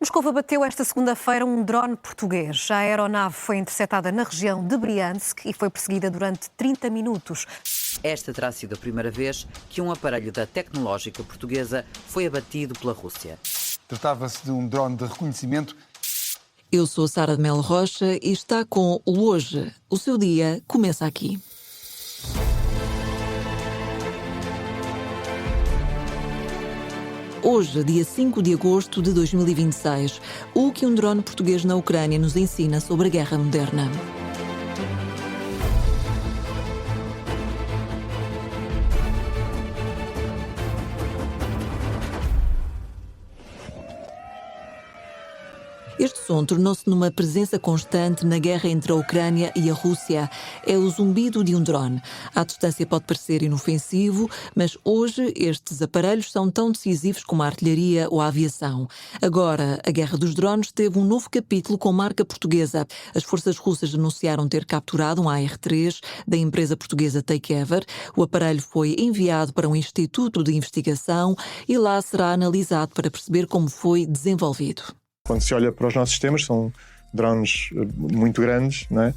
Moscou abateu esta segunda-feira um drone português. A aeronave foi interceptada na região de Briansk e foi perseguida durante 30 minutos. Esta terá sido a primeira vez que um aparelho da tecnológica portuguesa foi abatido pela Rússia. Tratava-se de um drone de reconhecimento. Eu sou Sara de Melo Rocha e está com o Hoje. O seu dia começa aqui. Hoje, dia 5 de agosto de 2026, o que um drone português na Ucrânia nos ensina sobre a guerra moderna. Este som tornou-se numa presença constante na guerra entre a Ucrânia e a Rússia. É o zumbido de um drone. À distância pode parecer inofensivo, mas hoje estes aparelhos são tão decisivos como a artilharia ou a aviação. Agora, a guerra dos drones teve um novo capítulo com marca portuguesa. As forças russas anunciaram ter capturado um AR-3 da empresa portuguesa Takeover. O aparelho foi enviado para um instituto de investigação e lá será analisado para perceber como foi desenvolvido. Quando se olha para os nossos sistemas, são drones muito grandes, não é?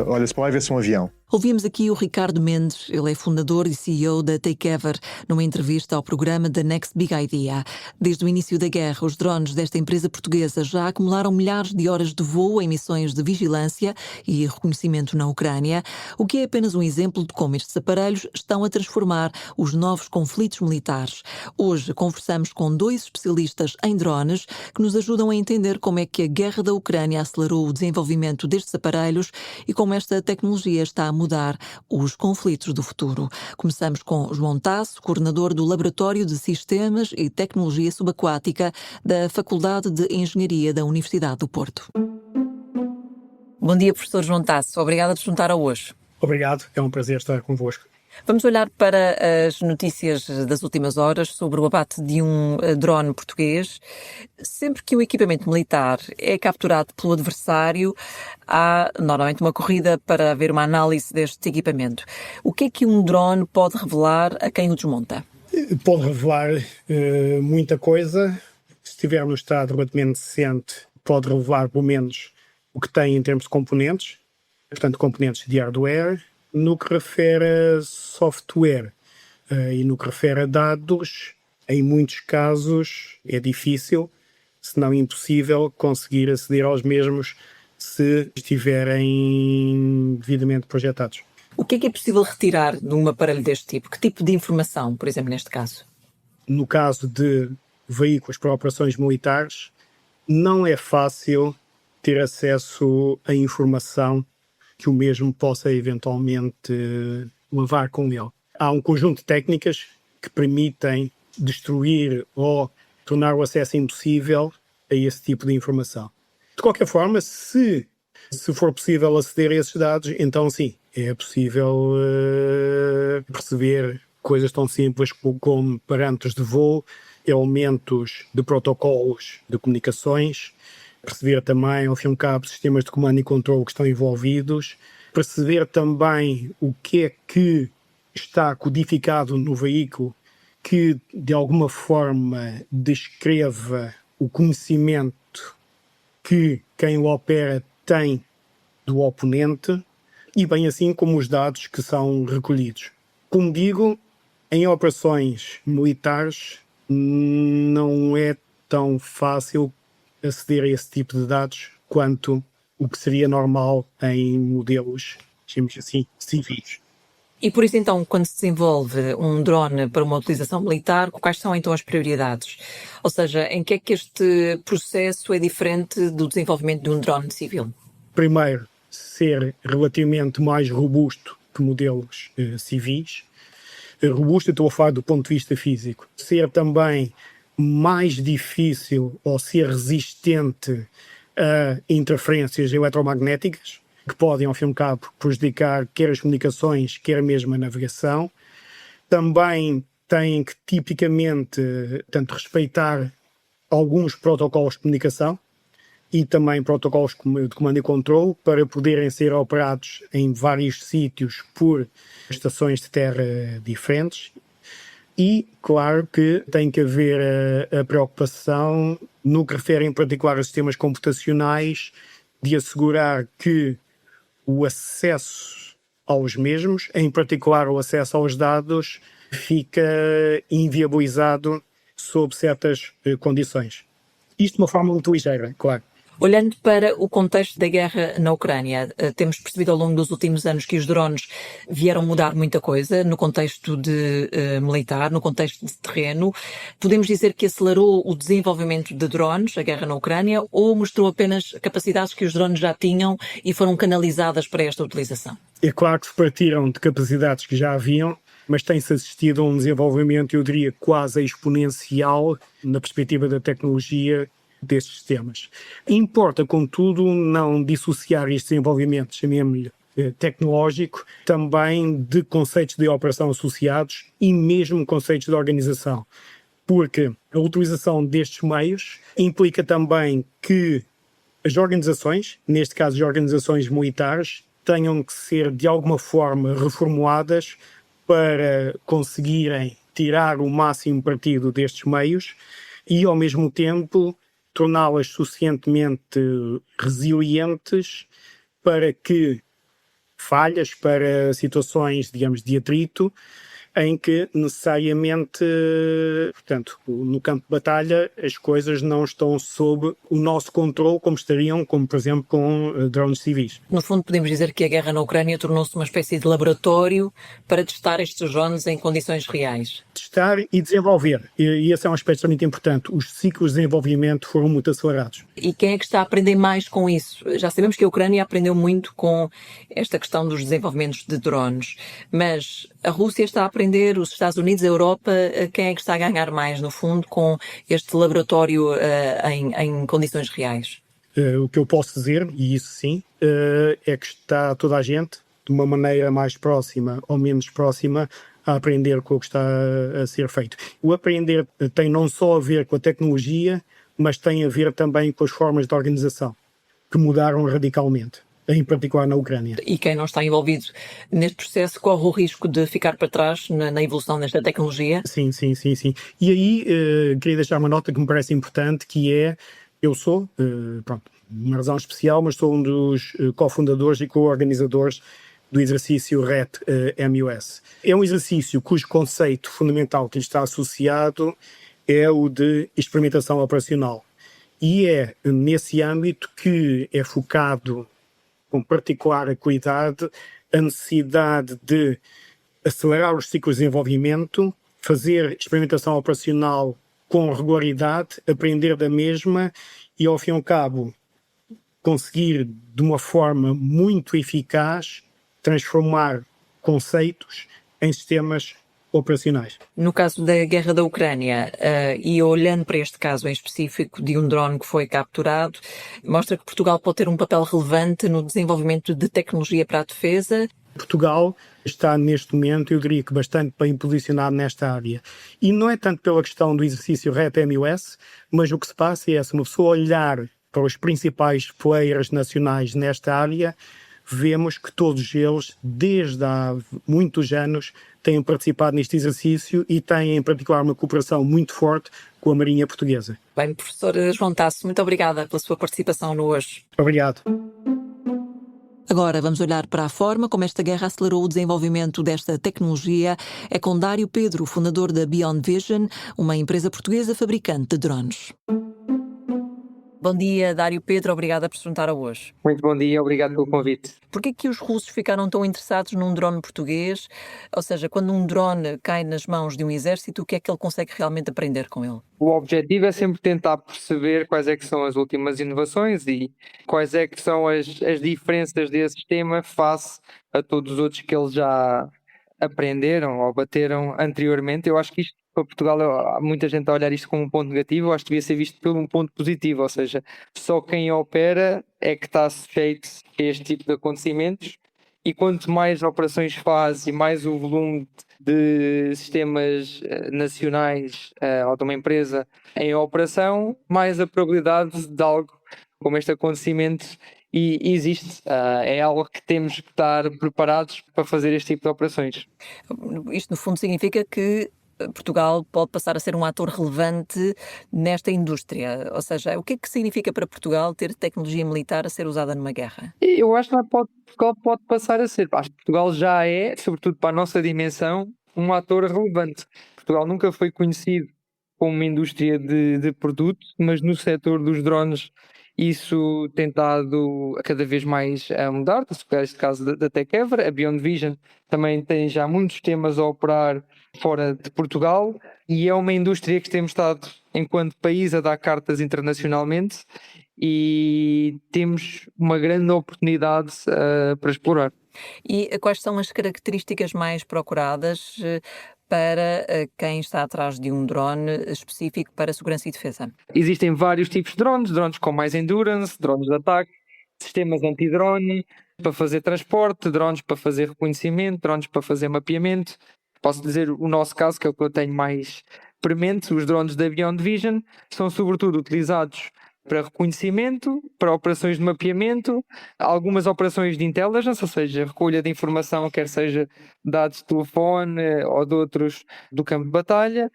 Olha-se para lá e vê-se um avião. Ouvimos aqui o Ricardo Mendes, ele é fundador e CEO da Takeover, numa entrevista ao programa The Next Big Idea. Desde o início da guerra, os drones desta empresa portuguesa já acumularam milhares de horas de voo em missões de vigilância e reconhecimento na Ucrânia, o que é apenas um exemplo de como estes aparelhos estão a transformar os novos conflitos militares. Hoje conversamos com dois especialistas em drones que nos ajudam a entender como é que a guerra da Ucrânia acelerou o desenvolvimento destes aparelhos e como esta tecnologia está a mudar os conflitos do futuro. Começamos com João Tasso, coordenador do Laboratório de Sistemas e Tecnologia Subaquática da Faculdade de Engenharia da Universidade do Porto. Bom dia, professor João Tasso. Obrigada por se juntar a Hoje. Obrigado, é um prazer estar convosco. Vamos olhar para as notícias das últimas horas sobre o abate de um drone português. Sempre que um equipamento militar é capturado pelo adversário, há normalmente uma corrida para haver uma análise deste equipamento. O que é que um drone pode revelar a quem o desmonta? Pode revelar muita coisa. Se estiver no estado relativamente decente, pode revelar pelo menos o que tem em termos de componentes, portanto componentes de hardware. No que refere a software e no que refere a dados, em muitos casos é difícil, se não impossível, conseguir aceder aos mesmos se estiverem devidamente projetados. O que é possível retirar de um aparelho deste tipo? Que tipo de informação, por exemplo, neste caso? No caso de veículos para operações militares, não é fácil ter acesso a informação que o mesmo possa eventualmente levar com ele. Há um conjunto de técnicas que permitem destruir ou tornar o acesso impossível a esse tipo de informação. De qualquer forma, se for possível aceder a esses dados, então sim, é possível perceber coisas tão simples como parâmetros de voo, elementos de protocolos de comunicações, perceber também, ao fim e ao cabo, sistemas de comando e controle que estão envolvidos, perceber também o que é que está codificado no veículo que, de alguma forma, descreva o conhecimento que quem o opera tem do oponente e, bem assim, como os dados que são recolhidos. Como digo, em operações militares não é tão fácil aceder a esse tipo de dados quanto o que seria normal em modelos, digamos assim, civis. E por isso então, quando se desenvolve um drone para uma utilização militar, quais são então as prioridades? Ou seja, em que é que este processo é diferente do desenvolvimento de um drone civil? Primeiro, ser relativamente mais robusto que modelos civis. Robusto, eu estou a falar do ponto de vista físico. Ser também mais difícil ou ser resistente a interferências eletromagnéticas que podem, ao fim e ao cabo, prejudicar quer as comunicações, quer mesmo a navegação. Também têm que, tipicamente, tanto respeitar alguns protocolos de comunicação e também protocolos de comando e controle para poderem ser operados em vários sítios por estações de terra diferentes. E, claro, que tem que haver a preocupação no que refere em particular a sistemas computacionais, de assegurar que o acesso aos mesmos, em particular o acesso aos dados, fica inviabilizado sob certas condições. Isto de uma forma muito ligeira, claro. Olhando para o contexto da guerra na Ucrânia, temos percebido ao longo dos últimos anos que os drones vieram mudar muita coisa no contexto militar, no contexto de terreno. Podemos dizer que acelerou o desenvolvimento de drones, a guerra na Ucrânia, ou mostrou apenas capacidades que os drones já tinham e foram canalizadas para esta utilização? É claro que se partiram de capacidades que já haviam, mas tem-se assistido a um desenvolvimento, eu diria, quase exponencial na perspectiva da tecnologia destes sistemas. Importa, contudo, não dissociar este desenvolvimento, chamemos-lhe tecnológico, também de conceitos de operação associados e mesmo conceitos de organização. Porque a utilização destes meios implica também que as organizações, neste caso as organizações militares, tenham que ser de alguma forma reformuladas para conseguirem tirar o máximo partido destes meios e, ao mesmo tempo, torná-las suficientemente resilientes para que falhas, para situações, digamos, de atrito, em que necessariamente, portanto, no campo de batalha, as coisas não estão sob o nosso controle como estariam, como por exemplo, com drones civis. No fundo, podemos dizer que a guerra na Ucrânia tornou-se uma espécie de laboratório para testar estes drones em condições reais. Testar e desenvolver. E esse é um aspecto muito importante. Os ciclos de desenvolvimento foram muito acelerados. E quem é que está a aprender mais com isso? Já sabemos que a Ucrânia aprendeu muito com esta questão dos desenvolvimentos de drones, mas a Rússia está a aprender, os Estados Unidos, a Europa, quem é que está a ganhar mais, no fundo, com este laboratório em condições reais? O que eu posso dizer, e isso sim, é que está toda a gente, de uma maneira mais próxima ou menos próxima, a aprender com o que está a ser feito. O aprender tem não só a ver com a tecnologia, mas tem a ver também com as formas de organização, que mudaram radicalmente, em particular na Ucrânia. E quem não está envolvido neste processo corre o risco de ficar para trás na evolução desta tecnologia? Sim. E aí queria deixar uma nota que me parece importante, que é, eu sou, uma razão especial, mas sou um dos cofundadores e co-organizadores do exercício RET-MUS. É um exercício cujo conceito fundamental que lhe está associado é o de experimentação operacional. E é nesse âmbito que é focado com particular cuidado a necessidade de acelerar os ciclos de desenvolvimento, fazer experimentação operacional com regularidade, aprender da mesma e, ao fim e ao cabo, conseguir de uma forma muito eficaz transformar conceitos em sistemas operacionais. No caso da guerra da Ucrânia, e olhando para este caso em específico de um drone que foi capturado, mostra que Portugal pode ter um papel relevante no desenvolvimento de tecnologia para a defesa. Portugal está neste momento, eu diria que bastante bem posicionado nesta área. E não é tanto pela questão do exercício RET-MUS, mas o que se passa é, se uma pessoa olhar para os principais players nacionais nesta área, vemos que todos eles, desde há muitos anos, têm participado neste exercício e têm, em particular, uma cooperação muito forte com a Marinha Portuguesa. Bem, professor João Tasso, muito obrigada pela sua participação no Hoje. Obrigado. Agora vamos olhar para a forma como esta guerra acelerou o desenvolvimento desta tecnologia. É com Dário Pedro, fundador da Beyond Vision, uma empresa portuguesa fabricante de drones. Bom dia, Dário Pedro, obrigada por se juntar a Hoje. Muito bom dia, obrigado pelo convite. Porquê que os russos ficaram tão interessados num drone português? Ou seja, quando um drone cai nas mãos de um exército, o que é que ele consegue realmente aprender com ele? O objetivo é sempre tentar perceber quais é que são as últimas inovações e quais é que são as diferenças desse sistema face a todos os outros que eles já aprenderam ou bateram anteriormente. Eu acho que isto para Portugal, há muita gente a olhar isto como um ponto negativo, eu acho que devia ser visto por um ponto positivo, ou seja, só quem opera é que está sujeito a este tipo de acontecimentos e quanto mais operações faz e mais o volume de sistemas nacionais ou de uma empresa em operação, mais a probabilidade de algo como este acontecimento existe. É algo que temos que estar preparados para fazer este tipo de operações. Isto, no fundo, significa que Portugal pode passar a ser um ator relevante nesta indústria? Ou seja, o que é que significa para Portugal ter tecnologia militar a ser usada numa guerra? Eu acho que Portugal pode passar a ser. Acho que Portugal já é, sobretudo para a nossa dimensão, um ator relevante. Portugal nunca foi conhecido como uma indústria de produto, mas no setor dos drones isso tem estado cada vez mais a mudar. Este caso da Tekever, a Beyond Vision também tem já muitos temas a operar fora de Portugal e é uma indústria que temos estado, enquanto país, a dar cartas internacionalmente e temos uma grande oportunidade para explorar. E quais são as características mais procuradas para quem está atrás de um drone específico para segurança e defesa? Existem vários tipos de drones com mais endurance, drones de ataque, sistemas anti-drone para fazer transporte, drones para fazer reconhecimento, drones para fazer mapeamento. Posso dizer o nosso caso, que é o que eu tenho mais premente, os drones da Beyond Vision são sobretudo utilizados para reconhecimento, para operações de mapeamento, algumas operações de intelligence, ou seja, recolha de informação, quer seja dados de telefone ou de outros do campo de batalha.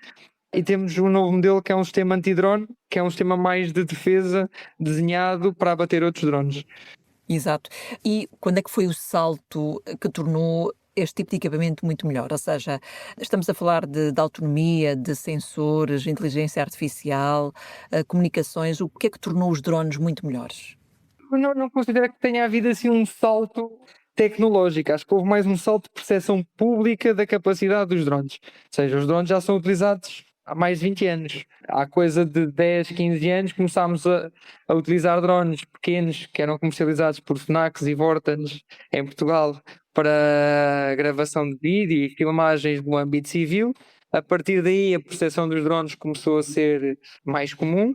E temos um novo modelo que é um sistema anti-drone, que é um sistema mais de defesa desenhado para abater outros drones. Exato. E quando é que foi o salto que tornou este tipo de equipamento muito melhor? Ou seja, estamos a falar de autonomia, de sensores, inteligência artificial, comunicações. O que é que tornou os drones muito melhores? Eu não considero que tenha havido assim um salto tecnológico. Acho que houve mais um salto de percepção pública da capacidade dos drones. Ou seja, os drones já são utilizados há mais de 20 anos. Há coisa de 10, 15 anos começámos a utilizar drones pequenos que eram comercializados por Fnacs e Vortens em Portugal para gravação de vídeo e filmagens no âmbito civil. A partir daí a percepção dos drones começou a ser mais comum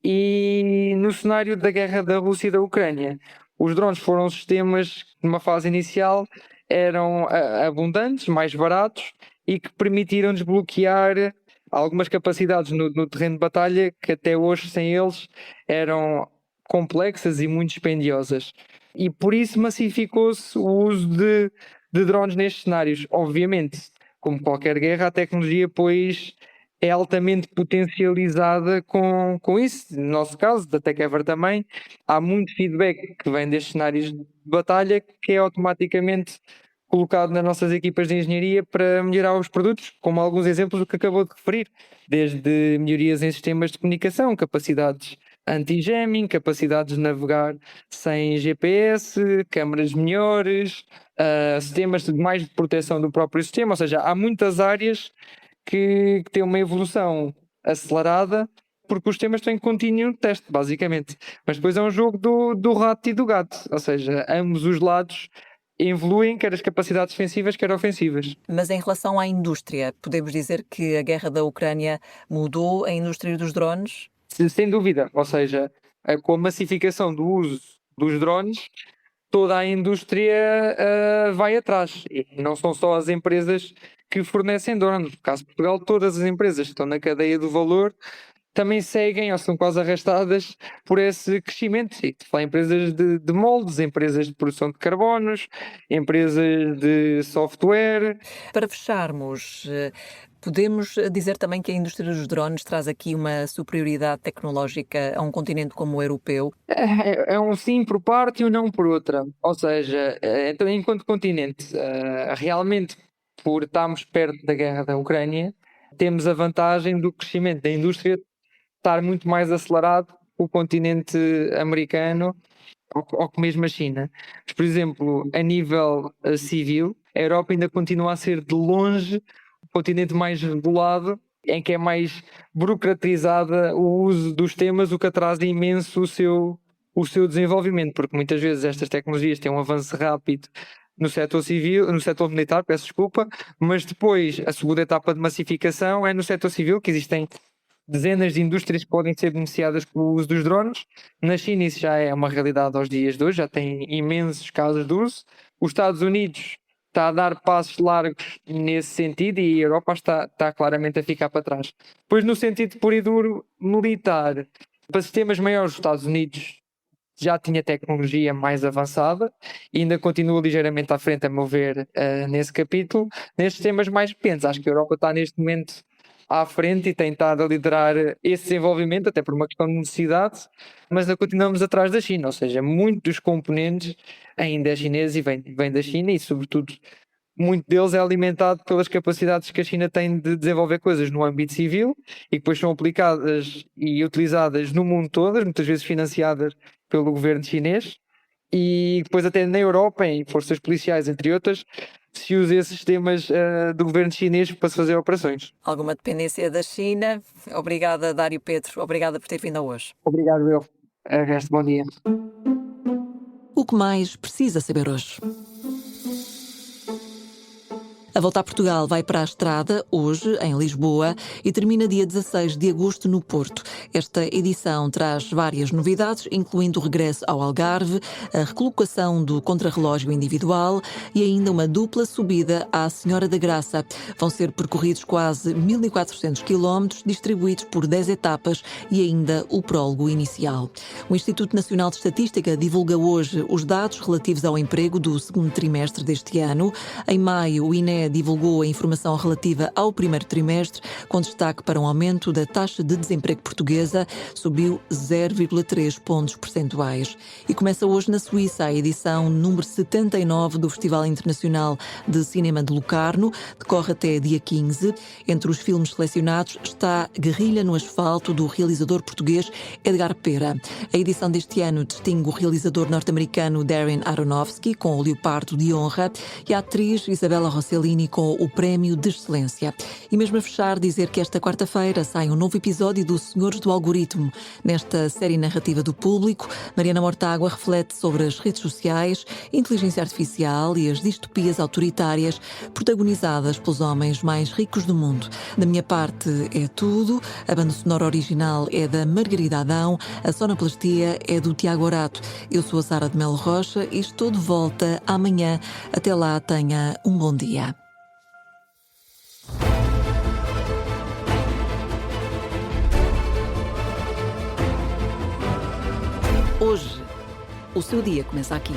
e no cenário da guerra da Rússia e da Ucrânia, os drones foram sistemas que numa fase inicial eram abundantes, mais baratos e que permitiram desbloquear algumas capacidades no terreno de batalha que até hoje sem eles eram complexas e muito dispendiosas. E por isso massificou-se o uso de drones nestes cenários. Obviamente, como qualquer guerra, a tecnologia pois é altamente potencializada com isso. No nosso caso, da Tekever também, há muito feedback que vem destes cenários de batalha que é automaticamente colocado nas nossas equipas de engenharia para melhorar os produtos, como alguns exemplos do que acabou de referir, desde melhorias em sistemas de comunicação, capacidades anti-jamming, capacidades de navegar sem GPS, câmaras melhores, sistemas de mais de proteção do próprio sistema, ou seja, há muitas áreas que têm uma evolução acelerada porque os sistemas estão em contínuo teste, basicamente. Mas depois é um jogo do rato e do gato, ou seja, ambos os lados evoluem, quer as capacidades defensivas, quer ofensivas. Mas em relação à indústria, podemos dizer que a guerra da Ucrânia mudou a indústria dos drones? Sem dúvida, ou seja, com a massificação do uso dos drones, toda a indústria vai atrás. E não são só as empresas que fornecem drones. No caso de Portugal, todas as empresas que estão na cadeia do valor também seguem ou são quase arrastadas por esse crescimento. E falar empresas de moldes, empresas de produção de carbonos, empresas de software. Para fecharmos, podemos dizer também que a indústria dos drones traz aqui uma superioridade tecnológica a um continente como o europeu? É um sim por parte e um não por outra. Ou seja, então, enquanto continente, realmente por estarmos perto da guerra da Ucrânia, temos a vantagem do crescimento da indústria estar muito mais acelerado o continente americano ou que mesmo a China. Mas, por exemplo, a nível civil, a Europa ainda continua a ser de longe o continente mais regulado, em que é mais burocratizada o uso dos temas, o que atrasa imenso o seu desenvolvimento, porque muitas vezes estas tecnologias têm um avanço rápido no setor civil, no setor militar, peço desculpa, mas depois a segunda etapa de massificação é no setor civil, que existem dezenas de indústrias que podem ser beneficiadas pelo uso dos drones. Na China isso já é uma realidade aos dias de hoje, já tem imensos casos de uso. Os Estados Unidos está a dar passos largos nesse sentido e a Europa está claramente a ficar para trás. Pois no sentido puro e duro militar, para sistemas maiores, os Estados Unidos já tinha tecnologia mais avançada e ainda continua ligeiramente à frente, a meu ver, nesse capítulo. Nestes temas mais pequenos, acho que a Europa está neste momento à frente e tem estado a liderar esse desenvolvimento, até por uma questão de necessidade, mas ainda continuamos atrás da China, ou seja, muitos dos componentes ainda é chinês e vem da China e, sobretudo, muito deles é alimentado pelas capacidades que a China tem de desenvolver coisas no âmbito civil e que depois são aplicadas e utilizadas no mundo todo, muitas vezes financiadas pelo governo chinês, e depois até na Europa, em forças policiais, entre outras, se usa esses sistemas do governo chinês para se fazer operações. Alguma dependência da China? Obrigada, Dário Pedro. Obrigada por ter vindo a hoje. Obrigado, eu. Resto, bom dia. O que mais precisa saber hoje? A Volta a Portugal vai para a estrada hoje, em Lisboa, e termina dia 16 de agosto no Porto. Esta edição traz várias novidades, incluindo o regresso ao Algarve, a recolocação do contrarrelógio individual e ainda uma dupla subida à Senhora da Graça. Vão ser percorridos quase 1.400 quilómetros, distribuídos por 10 etapas e ainda o prólogo inicial. O Instituto Nacional de Estatística divulga hoje os dados relativos ao emprego do segundo trimestre deste ano. Em maio, o INE divulgou a informação relativa ao primeiro trimestre, com destaque para um aumento da taxa de desemprego portuguesa, subiu 0,3 pontos percentuais. E começa hoje na Suíça a edição número 79 do Festival Internacional de Cinema de Locarno, decorre até dia 15. Entre os filmes selecionados está Guerrilha no Asfalto, do realizador português Edgar Pera. A edição deste ano distingue o realizador norte-americano Darren Aronofsky, com o Leopardo de Honra, e a atriz Isabella Rossellini com o Prémio de Excelência. E mesmo a fechar, dizer que esta quarta-feira sai um novo episódio do Senhores do Algoritmo. Nesta série narrativa do Público, Mariana Mortágua reflete sobre as redes sociais, inteligência artificial e as distopias autoritárias protagonizadas pelos homens mais ricos do mundo. Da minha parte é tudo. A banda sonora original é da Margarida Adão, a sonoplastia é do Tiago Orato. Eu sou a Sara de Melo Rocha e estou de volta amanhã. Até lá, tenha um bom dia. Hoje, o seu dia começa aqui.